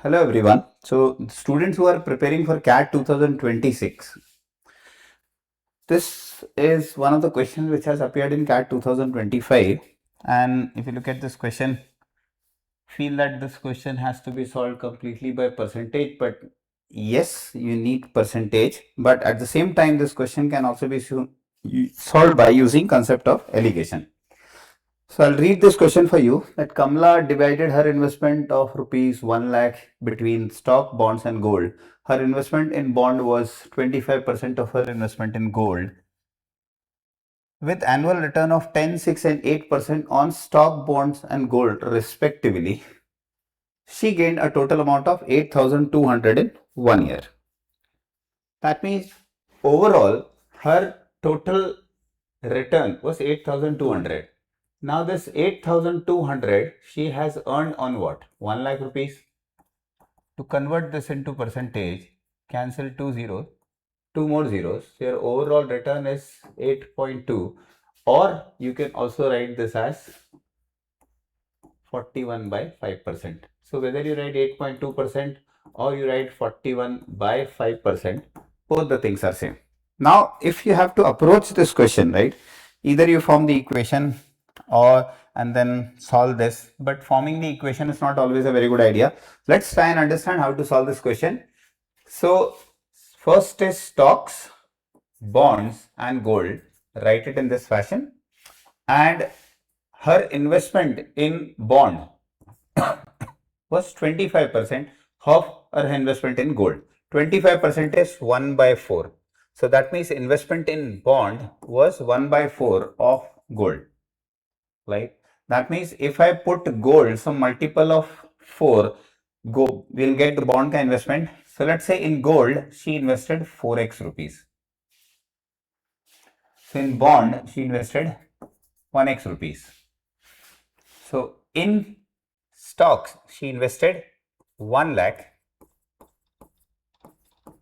Hello everyone. So students who are preparing for CAT 2026, this is one of the questions which has appeared in CAT 2025, and if you look at this question, feel that this question has to be solved completely by percentage, but yes, you need percentage, but at the same time this question can also be solved by using concept of alligation. So I'll read this question for you that Kamla divided her investment of rupees 1 lakh between stock, bonds and gold. Her investment in bond was 25% of her investment in gold. With annual return of 10, 6 and 8% on stock, bonds and gold respectively, she gained a total amount of 8,200 in 1 year. That means overall her total return was 8,200. Now this 8,200 she has earned on what? 1 lakh rupees. To convert this into percentage, cancel two more zeros. So your overall return is 8.2, or you can also write this as 41 by 5%. So whether you write 8.2% or you write 41 by 5%, both the things are same. Now, if you have to approach this question, right, either you form the equation or and then solve this, but forming the equation is not always a very good idea. Let's try and understand how to solve this question. So first is stocks, bonds and gold. Write it in this fashion. And her investment in bond was 25% of her investment in gold. 25% is 1 by 4. So that means investment in bond was 1 by 4 of gold. Right? That means if I put gold, some multiple of 4, we'll get the bond ka investment. So let's say in gold, she invested 4x rupees. So in bond, she invested 1x rupees. So in stocks, she invested 1 lakh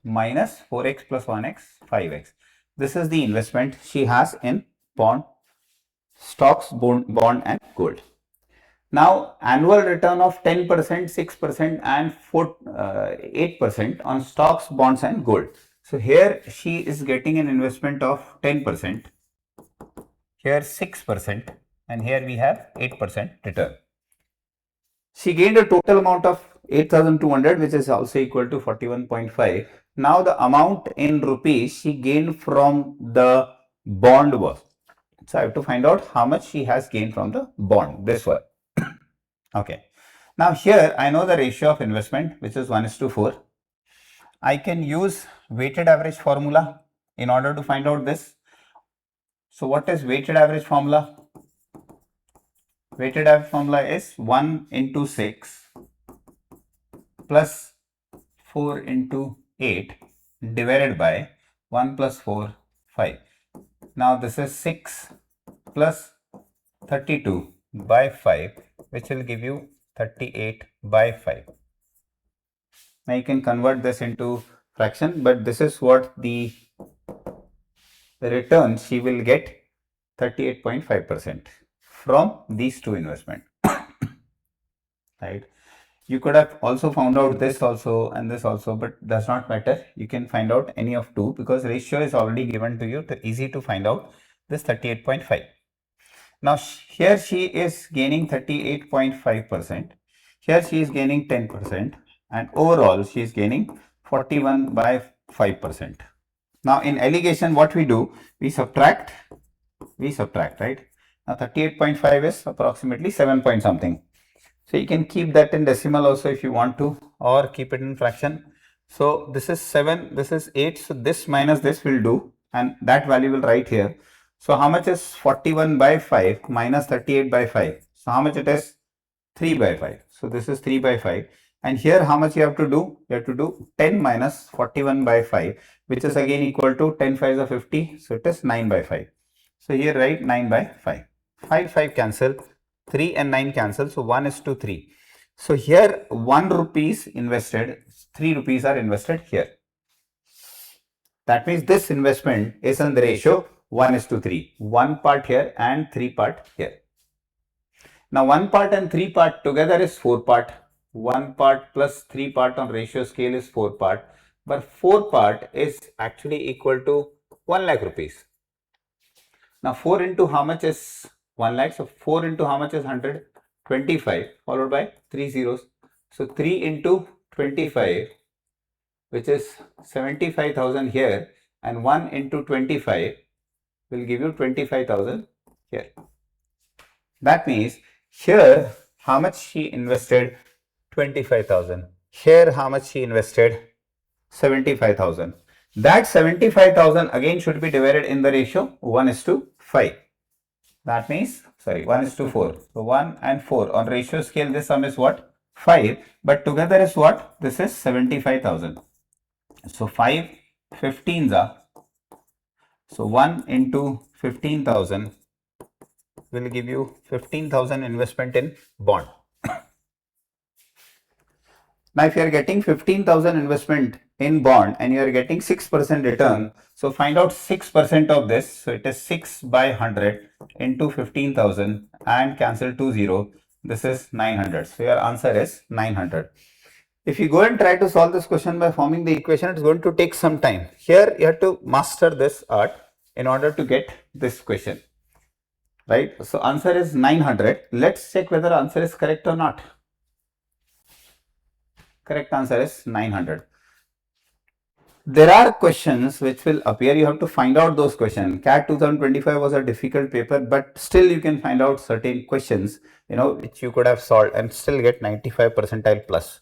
minus 4x plus 1x, 5x. This is the investment she has in bond, stocks, bond and gold. Now, annual return of 10%, 6% and 8% on stocks, bonds and gold. So here she is getting an investment of 10%, here 6% and here we have 8% return. She gained a total amount of 8,200, which is also equal to 41.5. Now the amount in rupees she gained from the bond was. So I have to find out how much she has gained from the bond, this one. Okay. Now here I know the ratio of investment, which is 1:4. I can use weighted average formula in order to find out this. So what is weighted average formula? Weighted average formula is 1 into 6 plus 4 into 8 divided by 1 plus 4, 5. Now this is 6 plus 32 by 5, which will give you 38 by 5. Now you can convert this into fraction, but this is what the return she will get, 38.5% from these two investment. Right? You could have also found out this also and this also, but does not matter. You can find out any of two because ratio is already given to you, easy to find out this 38.5. Now here she is gaining 38.5%. Here she is gaining 10% and overall she is gaining 41 by 5%. Now in alligation what we do, we subtract, right? Now 38.5 is approximately 7 point something. So you can keep that in decimal also if you want to, or keep it in fraction. So this is 7, this is 8. So this minus this will do, and that value will write here. So how much is 41 by 5 minus 38 by 5? So how much it is? 3 by 5. So this is 3 by 5. And here how much you have to do? You have to do 10 minus 41 by 5, which is again equal to 10 5 is 50. So it is 9 by 5. So here write 9 by 5. 5 cancel. 3 and 9 cancel, so 1:3. So here 1 rupees invested, 3 rupees are invested here. That means this investment is in the ratio 1:3. 1 part here and 3 part here. Now 1 part and 3 part together is 4 part. 1 part plus 3 part on ratio scale is 4 part, but 4 part is actually equal to 1 lakh rupees. Now 4 into how much is 1 lakh? So 4 into how much is 100? 25 followed by 3 zeros. So 3 into 25, which is 75,000 here, and 1 into 25 will give you 25,000 here. That means here how much she invested? 25,000. Here how much she invested? 75,000. That 75,000 again should be divided in the ratio 1:5. That means, sorry, 1:4. So 1 and 4 on ratio scale, this sum is what? 5. But together is what? This is 75,000. So 5 15s are. So 1 into 15,000 will give you 15,000 investment in bond. Now, if you are getting 15,000 investment in bond and you are getting 6% return, so find out 6% of this. So it is 6 by 100 into 15,000 and cancel 20. This is 900. So your answer is 900. If you go and try to solve this question by forming the equation, it's going to take some time. Here you have to master this art in order to get this question. Right? So answer is 900. Let's check whether answer is correct or not. Correct answer is 900. There are questions which will appear. You have to find out those questions. CAT 2025 was a difficult paper, but still you can find out certain questions, which you could have solved and still get 95 percentile plus.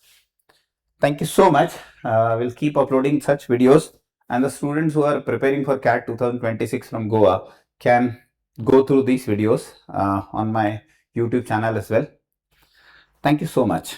Thank you so much. We'll keep uploading such videos, and the students who are preparing for CAT 2026 from Goa can go through these videos on my YouTube channel as well. Thank you so much.